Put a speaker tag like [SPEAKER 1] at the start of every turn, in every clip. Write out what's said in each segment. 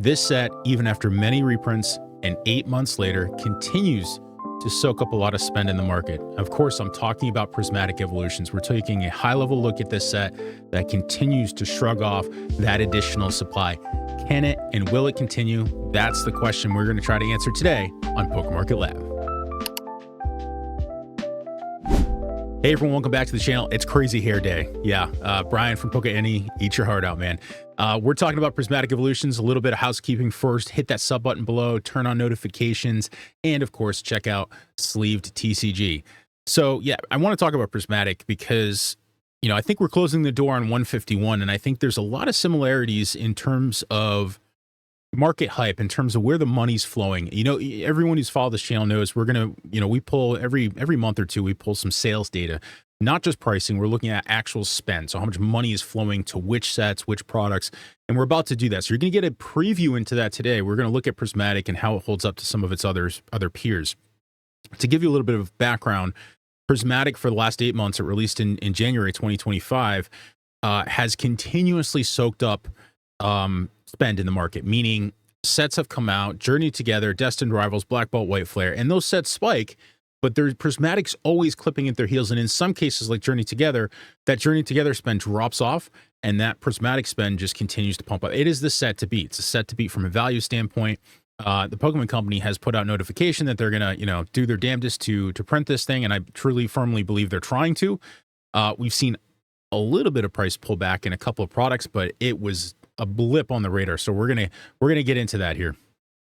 [SPEAKER 1] This set, even after many reprints and 8 months later, continues to soak up a lot of spend in the market. Of course, I'm talking about Prismatic Evolutions. We're taking a high-level look at this set that continues to shrug off that additional supply. Can it and will it continue? That's the question we're going to try to answer today on PokeMarket Lab. Hey everyone, welcome back to the channel. It's Crazy Hair Day. Yeah, Brian from PokeNE, eat your heart out, man. We're talking about Prismatic Evolutions, a little bit of housekeeping first. Hit that sub button below, turn on notifications, and of course, check out Sleeved TCG. So yeah, I want to talk about Prismatic because, you know, I think we're closing the door on 151, and I think there's a lot of similarities in terms of market hype, in terms of where the money's flowing. You know, everyone who's followed this channel knows we're gonna, you know, we pull every month or two, we pull some sales data, not just pricing. We're looking at actual spend, so how much money is flowing to which sets, which products, and we're about to do that. So you're gonna get a preview into that today. We're gonna look at Prismatic and how it holds up to some of its other peers. To give you a little bit of background, Prismatic for the last 8 months, it released in January 2025, has continuously soaked up spend in the market, meaning sets have come out, Journey Together, Destined Rivals, Black Belt, White Flare, and those sets spike, but their Prismatic's always clipping at their heels. And in some cases, like Journey Together, that Journey Together spend drops off, and that Prismatic spend just continues to pump up. It is the set to beat. It's a set to beat from a value standpoint. The Pokemon Company has put out notification that they're gonna, you know, do their damnedest to print this thing, and I truly, firmly believe they're trying to. We've seen a little bit of price pullback in a couple of products, but it was a blip on the radar. So we're gonna get into that here.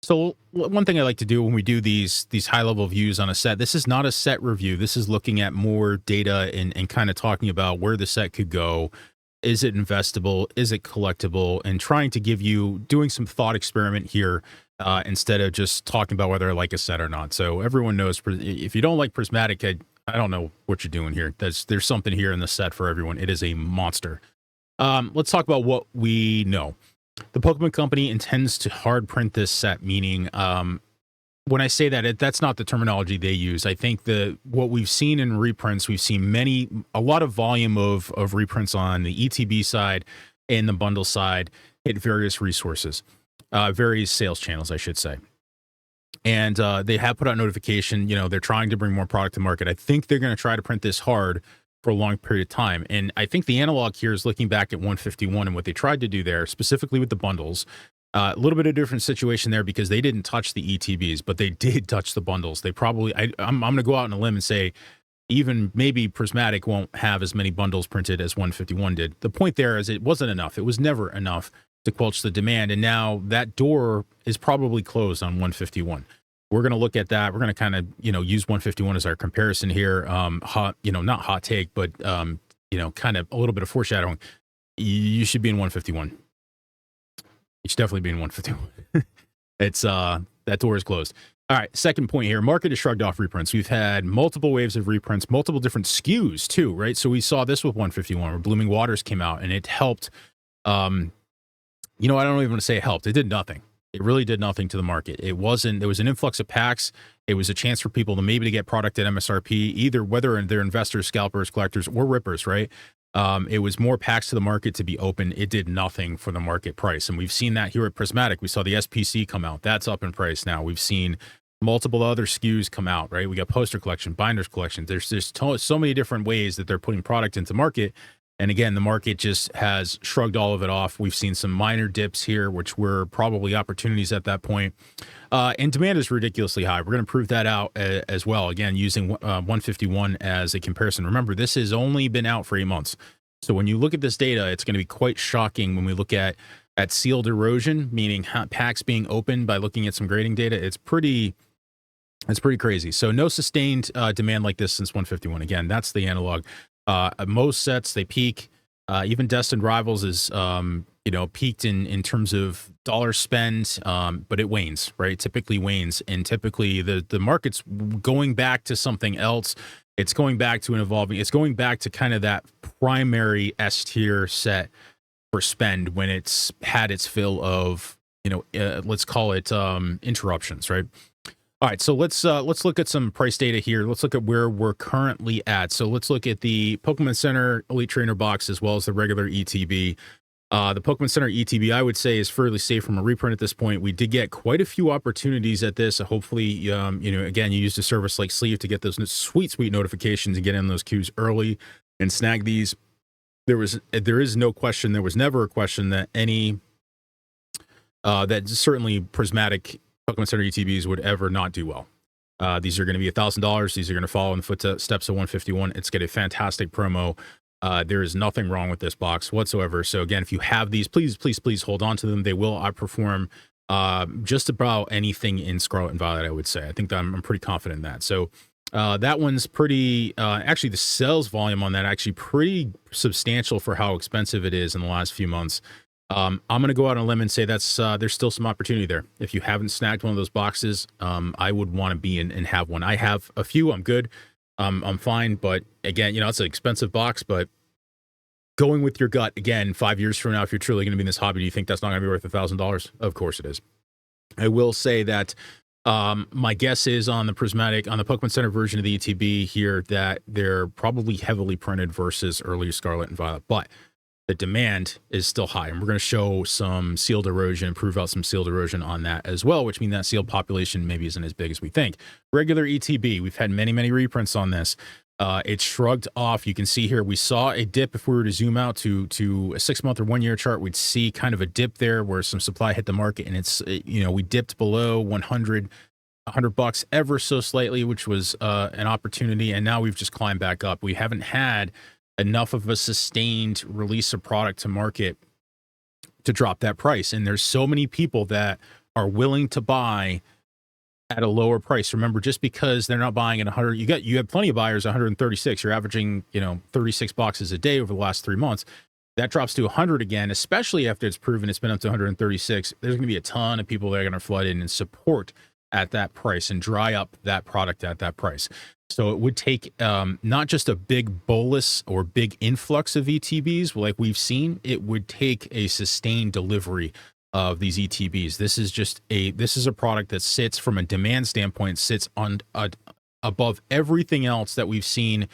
[SPEAKER 1] So one thing I like to do when we do these high level views on a set, this is not a set review. This is looking at more data and kind of talking about where the set could go. Is it investable? Is it collectible? And trying to give you, doing some thought experiment here instead of just talking about whether I like a set or not. So everyone knows if you don't like Prismatic, I don't know what you're doing here. There's something here in the set for everyone. It is a monster. Let's talk about what we know. The Pokemon Company intends to hard print this set, meaning when I say that, that's not the terminology they use. I think what we've seen in reprints, we've seen a lot of volume of reprints on the ETB side and the bundle side hit various resources, various sales channels, I should say. And they have put out notification, you know, they're trying to bring more product to market. I think they're going to try to print this hard for a long period of time. And I think the analog here is looking back at 151 and what they tried to do there, specifically with the bundles. A little bit of a different situation there because they didn't touch the ETBs, but they did touch the bundles. They probably, I'm going to go out on a limb and say even maybe Prismatic won't have as many bundles printed as 151 did. The point there is it wasn't enough. It was never enough to quench the demand. And now that door is probably closed on 151. We're going to look at that. We're going to kind of, you know, use 151 as our comparison here. You know, not hot take, but, you know, kind of a little bit of foreshadowing. You should be in 151. You should definitely be in 151. It's, that door is closed. All right. Second point here. Market has shrugged off reprints. We've had multiple waves of reprints, multiple different SKUs too, right? So we saw this with 151 where Blooming Waters came out and it helped. You know, I don't even want to say it helped. It did nothing. It really did nothing to the market. There was an influx of packs. It was a chance for people to maybe get product at MSRP, either whether they're investors, scalpers, collectors, or rippers, right? It was more packs to the market to be open. It did nothing for the market price. And we've seen that here at Prismatic. We saw the SPC come out. That's up in price now. We've seen multiple other SKUs come out, right? We got poster collection, binders collection. There's just so many different ways that they're putting product into market. And again, the market just has shrugged all of it off. We've seen some minor dips here, which were probably opportunities at that point. And demand is ridiculously high. We're going to prove that out as well. Again, using 151 as a comparison. Remember, this has only been out for 8 months. So when you look at this data, it's going to be quite shocking when we look at sealed erosion, meaning packs being opened by looking at some grading data. It's pretty crazy. So no sustained demand like this since 151. Again, that's the analog. Most sets, they peak. Even Destined Rivals is, you know, peaked in terms of dollar spend, but it wanes, right? Typically wanes. And typically the market's going back to something else. It's going back to it's going back to kind of that primary S tier set for spend when it's had its fill of, you know, let's call it interruptions, right? All right, so let's look at some price data here. Let's look at where we're currently at. So let's look at the Pokemon Center Elite Trainer box as well as the regular ETB. The Pokemon Center ETB, I would say, is fairly safe from a reprint at this point. We did get quite a few opportunities at this. Hopefully, you know, again, you used a service like Sleeve to get those sweet, sweet notifications and get in those queues early and snag these. There is no question. There was never a question that that certainly Prismatic Pokemon Center ETBs would ever not do well. These are going to be $1,000. These are going to follow in the footsteps of 151. It's got a fantastic promo. There is nothing wrong with this box whatsoever. So again, if you have these, please, please, please hold on to them. They will outperform just about anything in Scarlet and Violet, I would say. I think that I'm pretty confident in that. So that one's pretty, actually the sales volume on that actually pretty substantial for how expensive it is in the last few months. I'm going to go out on a limb and say that's there's still some opportunity there. If you haven't snagged one of those boxes, I would want to be in and have one. I have a few. I'm good. I'm fine. But again, you know, it's an expensive box, but going with your gut, again, 5 years from now, if you're truly going to be in this hobby, do you think that's not going to be worth $1,000? Of course it is. I will say that my guess is on the Pokemon Center version of the ETB here that they're probably heavily printed versus earlier Scarlet and Violet, but the demand is still high. And we're going to show some sealed erosion, prove out some sealed erosion on that as well, which means that sealed population maybe isn't as big as we think. Regular ETB, we've had many, many reprints on this. It shrugged off. You can see here, we saw a dip. If we were to zoom out to a 6-month or 1-year chart, we'd see kind of a dip there where some supply hit the market, and you know, we dipped below 100 bucks ever so slightly, which was an opportunity. And now we've just climbed back up. We haven't had enough of a sustained release of product to market to drop that price. And there's so many people that are willing to buy at a lower price. Remember, just because they're not buying at 100, you have plenty of buyers at 136. You're averaging, you know, 36 boxes a day over the last 3 months. That drops to 100 again, especially after it's proven it's been up to 136. There's going to be a ton of people that are going to flood in and support at that price and dry up that product at that price. So it would take not just a big bolus or big influx of ETBs like we've seen. It would take a sustained delivery of these ETBs. This is a product that sits from a demand standpoint, sits on above everything else that we've seen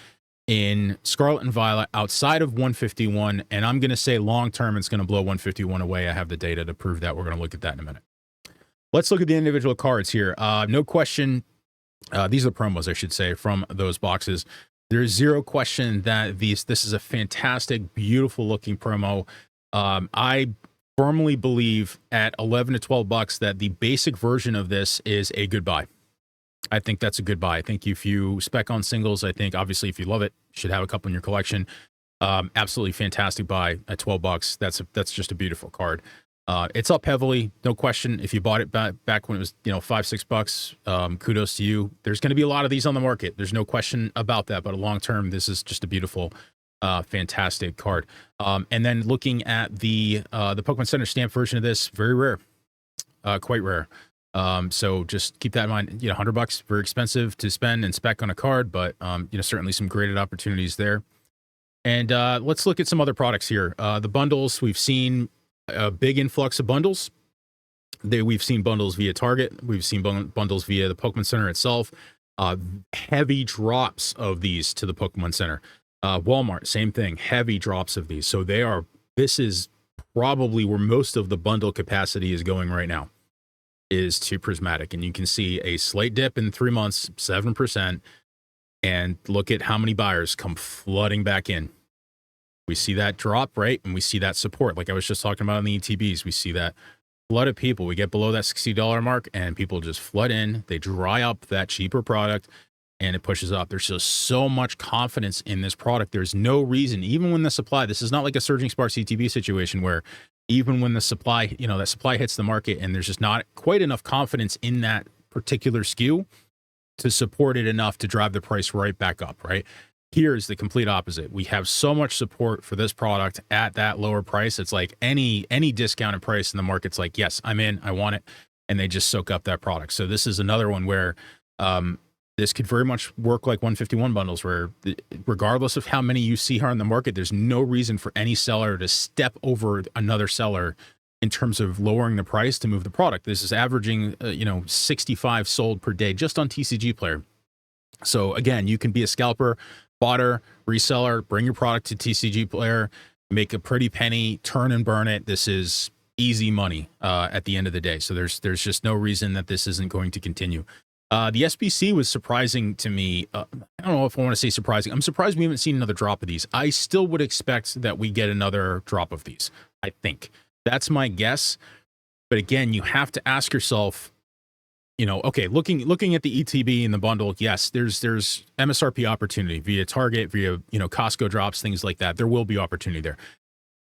[SPEAKER 1] in Scarlet and Violet outside of 151. And I'm going to say long term, it's going to blow 151 away. I have the data to prove that. We're going to look at that in a minute. Let's look at the individual cards here. No question. These are the promos, I should say, from those boxes. There's zero question that this is a fantastic, beautiful looking promo. I firmly believe at 11 to 12 bucks that the basic version of this is a good buy. I think that's a good buy. I think if you spec on singles, I think obviously if you love it, you should have a couple in your collection. Absolutely fantastic buy at 12 bucks. That's just a beautiful card. It's up heavily, no question. If you bought it back when it was, you know, $5-6 bucks, kudos to you. There's going to be a lot of these on the market. There's no question about that. But long term, this is just a beautiful, fantastic card. And then looking at the Pokemon Center stamp version of this, very rare, quite rare. So just keep that in mind. You know, $100, very expensive to spend and spec on a card, but you know, certainly some graded opportunities there. And let's look at some other products here. The bundles, we've seen a big influx of bundles. We've seen bundles via Target. We've seen bundles via the Pokemon Center itself. Heavy drops of these to the Pokemon Center. Walmart, same thing. Heavy drops of these. So this is probably where most of the bundle capacity is going right now, is to Prismatic. And you can see a slight dip in 3 months, 7%. And look at how many buyers come flooding back in. We see that drop, right? And we see that support. Like I was just talking about in the ETBs, we see that flood of people. We get below that $60 mark and people just flood in. They dry up that cheaper product and it pushes up. There's just so much confidence in this product. There's no reason, even when the supply, this is not like a Surging Sparks ETB situation where even when the supply, you know, that supply hits the market and there's just not quite enough confidence in that particular SKU to support it enough to drive the price right back up, right? Here's the complete opposite. We have so much support for this product at that lower price. It's like any discounted price in the market's like, yes, I'm in, I want it. And they just soak up that product. So this is another one where this could very much work like 151 bundles, where regardless of how many you see here on the market, there's no reason for any seller to step over another seller in terms of lowering the price to move the product. This is averaging, 65 sold per day just on TCG Player. So again, you can be a scalper, botter, reseller, bring your product to TCG Player make a pretty penny, turn and burn it. This is easy money at the end of the day. So there's just no reason that this isn't going to continue. The SBC was surprising to me. I don't know if I want to say surprising. I'm surprised we haven't seen another drop of these. I still would expect that we get another drop of these. I think that's my guess. But again, you have to ask yourself, you know, okay, looking at the ETB and the bundle, yes, there's MSRP opportunity via Target, via, you know, Costco drops, things like that. There will be opportunity there.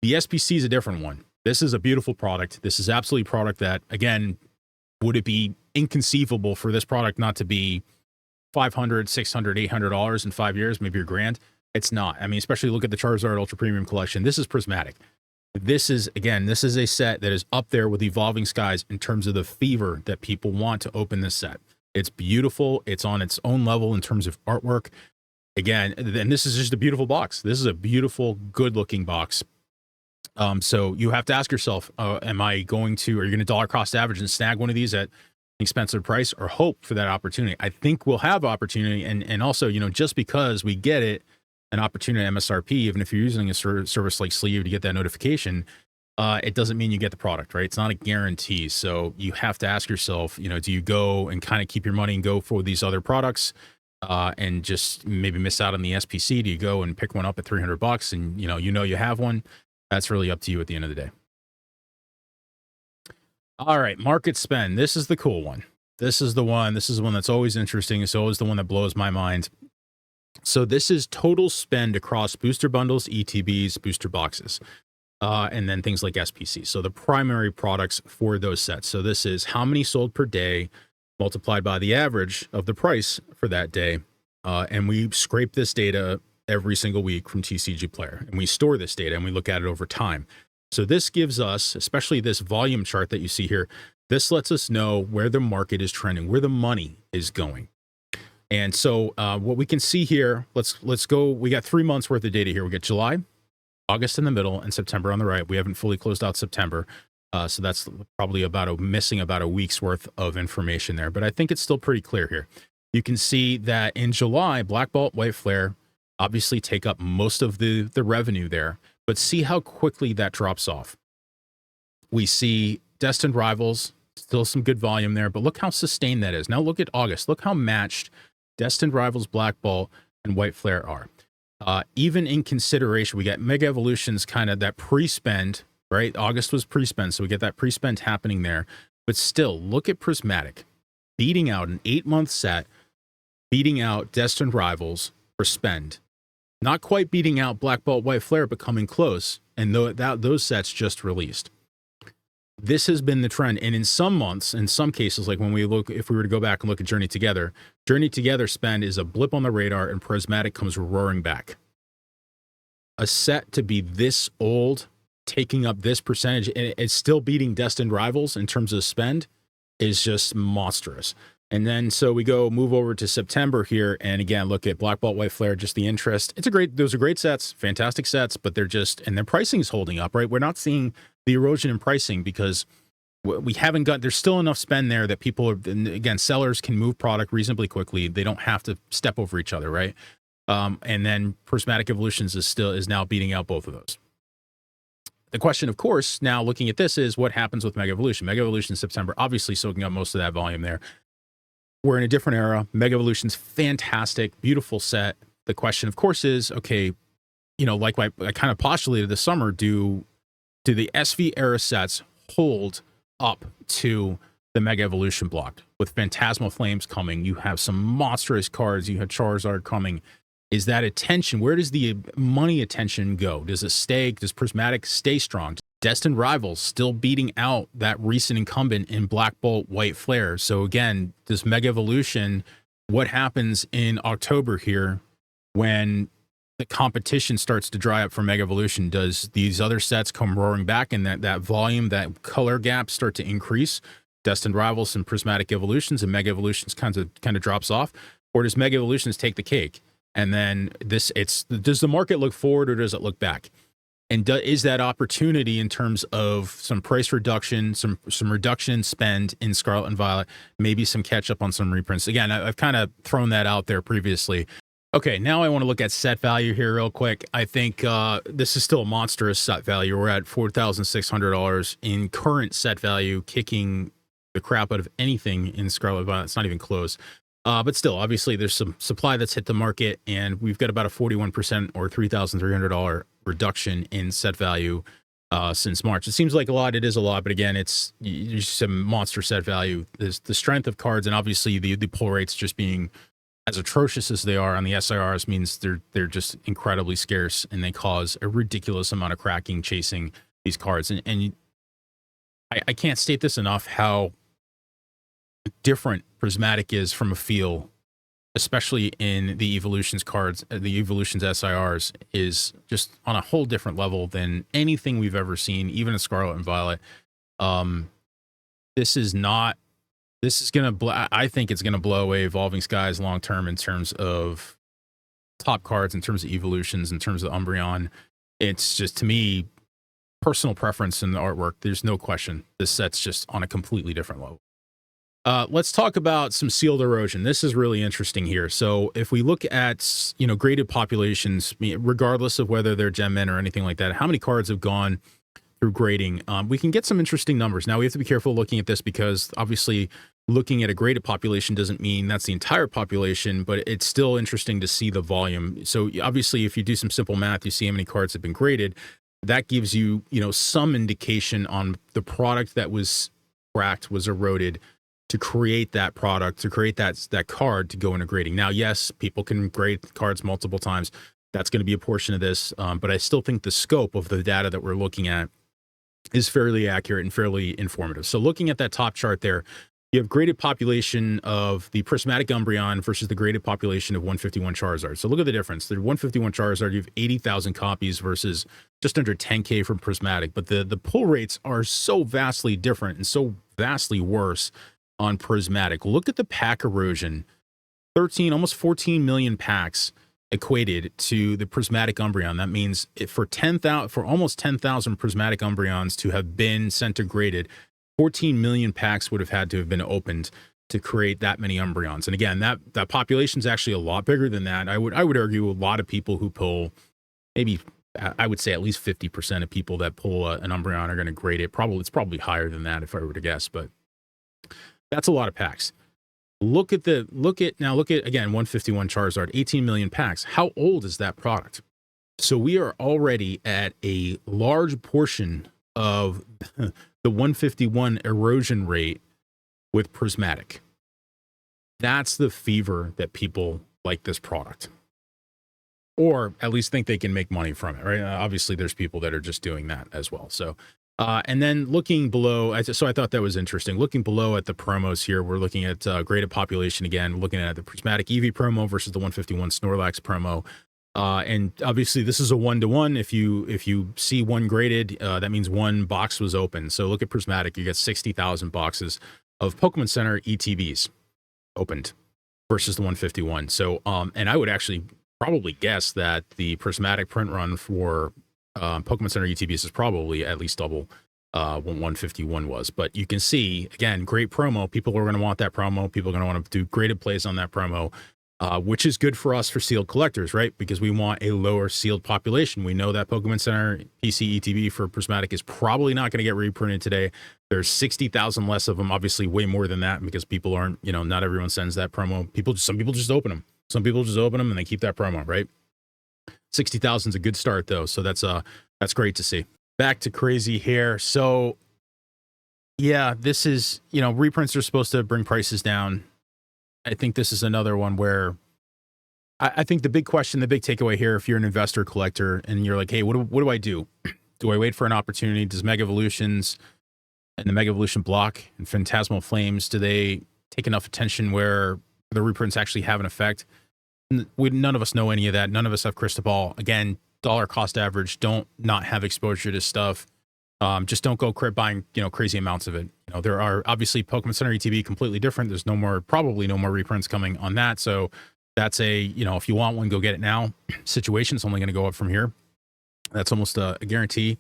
[SPEAKER 1] The SBC is a different one. This is a beautiful product. This is absolutely a product that, again, would it be inconceivable for this product not to be $500, $600, $800 in 5 years, maybe a grand? It's not. I mean, especially look at the Charizard Ultra Premium Collection. This is Prismatic. This is, again, this is a set that is up there with Evolving Skies in terms of the fever that people want to open this set. It's beautiful. It's on its own level in terms of artwork. Again, and this is just a beautiful box. This is a beautiful, good-looking box. So you have to ask yourself, are you going to dollar cost average and snag one of these at an expensive price, or hope for that opportunity? I think we'll have opportunity. And also, you know, just because we get it, an opportunity at MSRP, even if you're using a service like Sleeve to get that notification, it doesn't mean you get the product, right? It's not a guarantee. So you have to ask yourself, you know, do you go and kind of keep your money and go for these other products and just maybe miss out on the SPC? Do you go and pick one up at $300 and, you know you have one? That's really up to you at the end of the day. All right, market spend. This is the cool one. This is the one that's always interesting. It's always the one that blows my mind. So this is total spend across booster bundles, ETBs, booster boxes, and then things like SPC. So the primary products for those sets. So this is how many sold per day multiplied by the average of the price for that day. And we scrape this data every single week from TCG Player, and we store this data and we look at it over time. So this gives us, especially this volume chart that you see here, this lets us know where the market is trending, where the money is going. And so what we can see here, let's go. We got 3 months worth of data here. We got July, August in the middle, and September on the right. We haven't fully closed out September. So that's probably missing about a week's worth of information there. But I think it's still pretty clear here. You can see that in July, Black Bolt, White Flare obviously take up most of the revenue there. But see how quickly that drops off. We see Destined Rivals, still some good volume there. But look how sustained that is. Now look at August. Look how matched Destined Rivals, Black Bolt, and White Flare are. Even in consideration, we got Mega Evolutions, kind of that pre-spend, right? August was pre-spend, so we get that pre-spend happening there. But still, look at Prismatic, beating out an 8-month set, beating out Destined Rivals for spend. Not quite beating out Black Bolt, White Flare, but coming close, and those sets just released. This has been the trend. And in some months, in some cases, like when we look, if we were to go back and look at Journey Together spend is a blip on the radar and Prismatic comes roaring back. A set to be this old, taking up this percentage, and it's still beating Destined Rivals in terms of spend is just monstrous. And then, so we move over to September here. And again, look at Black Bolt, White Flare, just the interest. Those are great sets, fantastic sets, but and their pricing is holding up, right? We're not seeing the erosion in pricing because we haven't there's still enough spend there that people again, sellers can move product reasonably quickly. They don't have to step over each other, right? And then Prismatic Evolutions is now beating out both of those. The question, of course, now looking at this is what happens with Mega Evolution. Mega Evolution September, obviously soaking up most of that volume there. We're in a different era. Mega Evolution's fantastic, beautiful set. The question, of course, is, okay, you know, like I kind of postulated this summer, do the SV era sets hold up to the Mega Evolution block? With Phantasmal Flames coming, you have some monstrous cards, you have Charizard coming. Is that attention? Where does the money attention go? Does Prismatic stay strong? Destined Rivals still beating out that recent incumbent in Black Bolt, White Flare. So again, this Mega Evolution, what happens in October here when the competition starts to dry up for Mega Evolution? Does these other sets come roaring back and that volume, that color gap start to increase? Destined Rivals and Prismatic Evolutions and Mega Evolutions kind of drops off? Or does Mega Evolutions take the cake? And then does the market look forward or does it look back? And is that opportunity in terms of some price reduction, some reduction in spend in Scarlet and Violet, maybe some catch up on some reprints? Again, I've kind of thrown that out there previously. Okay, now I want to look at set value here real quick. I think this is still a monstrous set value. We're at $4,600 in current set value, kicking the crap out of anything in Scarlet Violet. It's not even close. But still, obviously, there's some supply that's hit the market, and we've got about a 41% or $3,300 reduction in set value since March. It seems like a lot. It is a lot, but again, it's some monster set value. There's the strength of cards, and obviously the pull rates just being as atrocious as they are on the SIRs means they're just incredibly scarce, and they cause a ridiculous amount of cracking chasing these cards. And I can't state this enough how different Prismatic is from a feel, especially in the Evolutions cards. The Evolutions SIRs is just on a whole different level than anything we've ever seen, even in Scarlet and Violet. This is going to, I think it's going to blow away Evolving Skies long term in terms of top cards, in terms of Evolutions, in terms of Umbreon. It's just, to me, personal preference in the artwork. There's no question. This set's just on a completely different level. Let's talk about some sealed erosion. This is really interesting here. So if we look at, graded populations, regardless of whether they're gem men or anything like that, how many cards have gone through grading, we can get some interesting numbers. Now, we have to be careful looking at this because obviously looking at a graded population doesn't mean that's the entire population, but it's still interesting to see the volume. So obviously, if you do some simple math, you see how many cards have been graded. That gives you, some indication on the product that was cracked, was eroded, to create that product, to create that card to go into grading. Now, yes, people can grade cards multiple times. That's going to be a portion of this, but I still think the scope of the data that we're looking at is fairly accurate and fairly informative. So looking at that top chart there, you have graded population of the Prismatic Umbreon versus the graded population of 151 Charizard. So look at the difference. The 151 Charizard, you have 80,000 copies versus just under 10K from Prismatic. But the pull rates are so vastly different and so vastly worse on Prismatic. Look at the pack erosion. 13, almost 14 million packs equated to the Prismatic Umbreon. That means for almost 10,000 Prismatic Umbreons to have been sent to graded, 14 million packs would have had to have been opened to create that many Umbreons. And again, that population is actually a lot bigger than that. I would argue a lot of people who pull, maybe I would say at least 50% of people that pull an Umbreon are going to grade it. It's probably higher than that if I were to guess, but that's a lot of packs. Look at again 151 Charizard, 18 million packs. How old is that product? So we are already at a large portion of the 151 erosion rate with Prismatic. That's the fever that people like this product, or at least think they can make money from it, right? Obviously, there's people that are just doing that as well. So, and then looking below, so I thought that was interesting. Looking below at the promos here, we're looking at graded population again, looking at the Prismatic Eevee promo versus the 151 Snorlax promo. And obviously this is a 1-to-1. If you see one graded, that means one box was open. So look at Prismatic, you get 60,000 boxes of Pokemon Center ETBs opened versus the 151. So, and I would actually probably guess that the Prismatic print run for Pokemon Center ETBs is probably at least double what 151 was. But you can see, again, great promo. People are going to want that promo. People are going to want to do graded plays on that promo. Which is good for us for sealed collectors, right? Because we want a lower sealed population. We know that Pokemon Center ETB for Prismatic is probably not going to get reprinted today. There's 60,000 less of them, obviously way more than that, because people aren't, not everyone sends that promo. Some people just open them. Some people just open them and they keep that promo, right? 60,000 is a good start though. So that's great to see. Back to crazy hair. So yeah, this is, reprints are supposed to bring prices down. I think this is another one where I think the big question, the big takeaway here, if you're an investor collector and you're like, hey, what do I do? Do I wait for an opportunity? Does Mega Evolutions and the Mega Evolution block and Phantasmal Flames, do they take enough attention where the reprints actually have an effect? None of us know any of that. None of us have crystal ball. Again, dollar cost average, don't not have exposure to stuff. Just don't go buying, crazy amounts of it. There are obviously Pokemon Center ETB completely different. There's probably no more reprints coming on that. So that's if you want one, go get it now. Situation is only going to go up from here. That's almost a guarantee.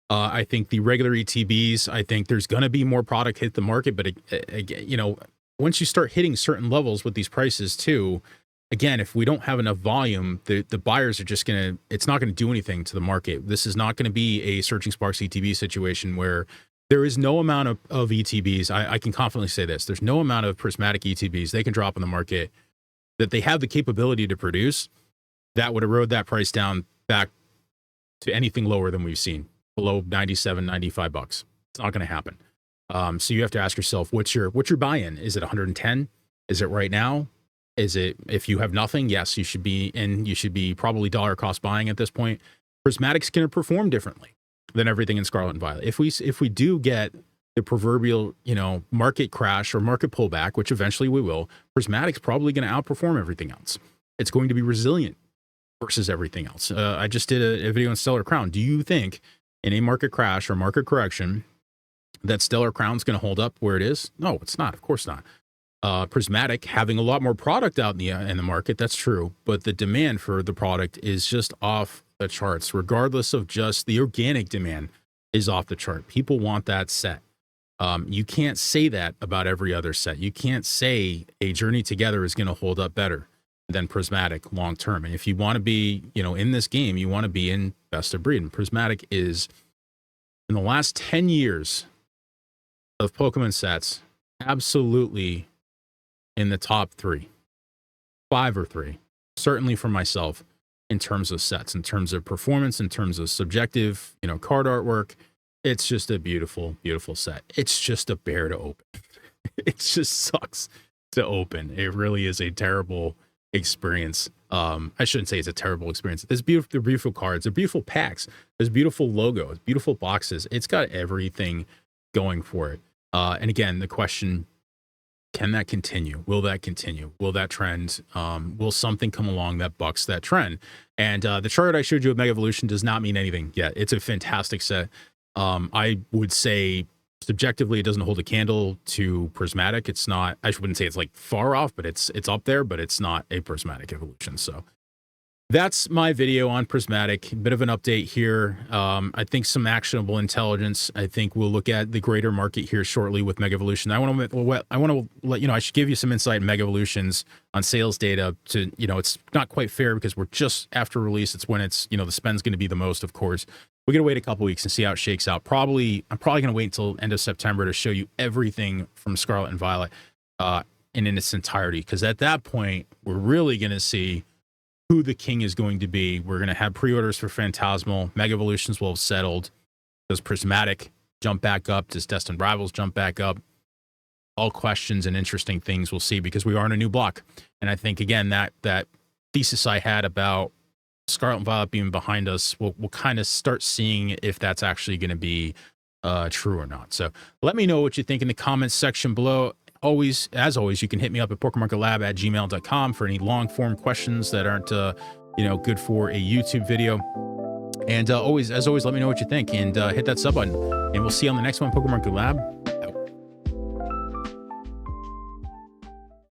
[SPEAKER 1] I think the regular ETBs, I think there's going to be more product hit the market, but once you start hitting certain levels with these prices too, again, if we don't have enough volume, the buyers are just it's not gonna do anything to the market. This is not gonna be a Searching Sparks ETB situation where there is no amount of ETBs. I can confidently say this. There's no amount of prismatic ETBs they can drop in the market that they have the capability to produce that would erode that price down back to anything lower than we've seen, below 97, 95 bucks. It's not going to happen. So you have to ask yourself, what's your buy-in? Is it 110? Is it right now? Is it, if you have nothing? Yes, you should be in. You should be probably dollar cost buying at this point. Prismatic's going to perform differently than everything in Scarlet and Violet. If we do get the proverbial, market crash or market pullback, which eventually we will, Prismatic's probably going to outperform everything else. It's going to be resilient versus everything else. I just did a video on Stellar Crown. Do you think in a market crash or market correction that Stellar Crown's going to hold up where it is? No, it's not. Of course not. Prismatic having a lot more product out in the market, that's true, but the demand for the product is just off the charts, regardless of just the organic demand is off the chart. People want that set. You can't say that about every other set. You can't say a Journey Together is going to hold up better than Prismatic long term. And if you want to be, in this game, you want to be in best of breed. And Prismatic is, in the last 10 years of Pokemon sets, absolutely in the top 5 or 3, certainly for myself, in terms of sets, in terms of performance, in terms of subjective, card artwork. It's just a beautiful, beautiful set. It's just a bear to open. It just sucks to open. It really is a terrible experience. I shouldn't say it's a terrible experience. They're beautiful cards. They're beautiful packs. There's beautiful logos, beautiful boxes. It's got everything going for it. And again, the question, can that continue? Will that continue? Will that trend? Will something come along that bucks that trend? And the chart I showed you of Mega Evolution does not mean anything yet. It's a fantastic set. I would say subjectively it doesn't hold a candle to Prismatic. It's not, I wouldn't say it's like far off, but it's up there, but it's not a Prismatic Evolution. So that's my video on Prismatic. A bit of an update here. I think some actionable intelligence. I think we'll look at the greater market here shortly with Mega Evolution. I want to let you know, I should give you some insight in Mega Evolutions on sales data to, it's not quite fair because we're just after release. It's when it's, the spend's going to be the most, of course. We're going to wait a couple weeks and see how it shakes out. I'm probably going to wait until end of September to show you everything from Scarlet and Violet in its entirety. Because at that point, we're really going to see who the king is going to be. We're going to have pre-orders for Phantasmal. Mega Evolutions will have settled. Does Prismatic jump back up? Does Destined Rivals jump back up? All questions and interesting things we'll see because we are in a new block. And I think, again, that thesis I had about Scarlet and Violet being behind us, we'll kind of start seeing if that's actually going to be true or not. So let me know what you think in the comments section below. As always, you can hit me up at PokemonCarLab@gmail.com for any long-form questions that aren't, good for a YouTube video. And as always, let me know what you think and hit that sub button. And we'll see you on the next one, Pokemon Lab.